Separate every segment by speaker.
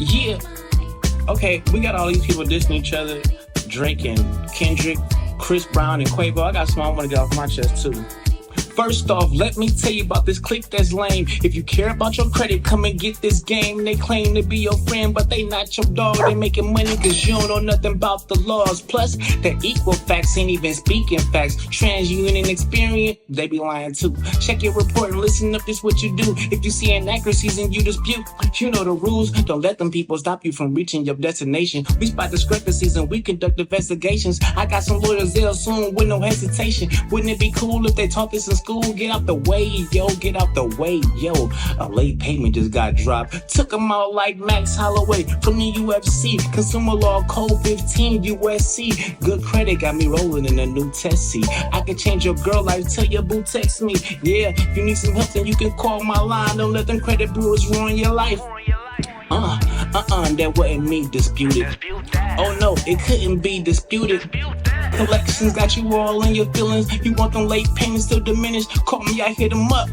Speaker 1: Yeah. Okay, we got all these people dissing each other. Drake and Kendrick, Chris Brown and Quavo. I got something I want to get off my chest too. First off, let me tell you about this clique that's lame. If you care about your credit, come and get this game. They claim to be your friend, but they not your dog. They making money cause you don't know nothing about the laws. Plus, the equal facts ain't even speaking facts. TransUnion experience, they be lying too. Check your report and listen up, this what you do. If you see inaccuracies and you dispute, you know the rules. Don't let them people stop you from reaching your destination. We spot discrepancies and we conduct investigations. I got some lawyers there soon with no hesitation. Wouldn't it be cool if they taught this in school? Get out the way, yo, get out the way, yo. A late payment just got dropped. Took him out like Max Holloway from the UFC. Consumer Law Code 15 USC. Good credit got me rolling in a new Tessie. I can change your girl life, tell your boo text me. Yeah, if you need some help then you can call my line. Don't let them credit bureaus ruin your life. That wasn't me disputed. Oh no, it couldn't be disputed. Collections got you all in your feelings. You want them late payments to diminish? Call me, I hit them up.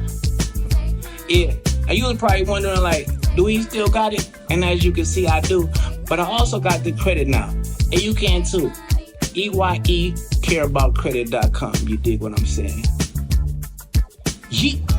Speaker 1: Yeah, and you was probably wondering like, do he still got it? And as you can see, I do. But I also got the credit now. And you can too. EYE careaboutcredit.com. You dig what I'm saying? Yeet.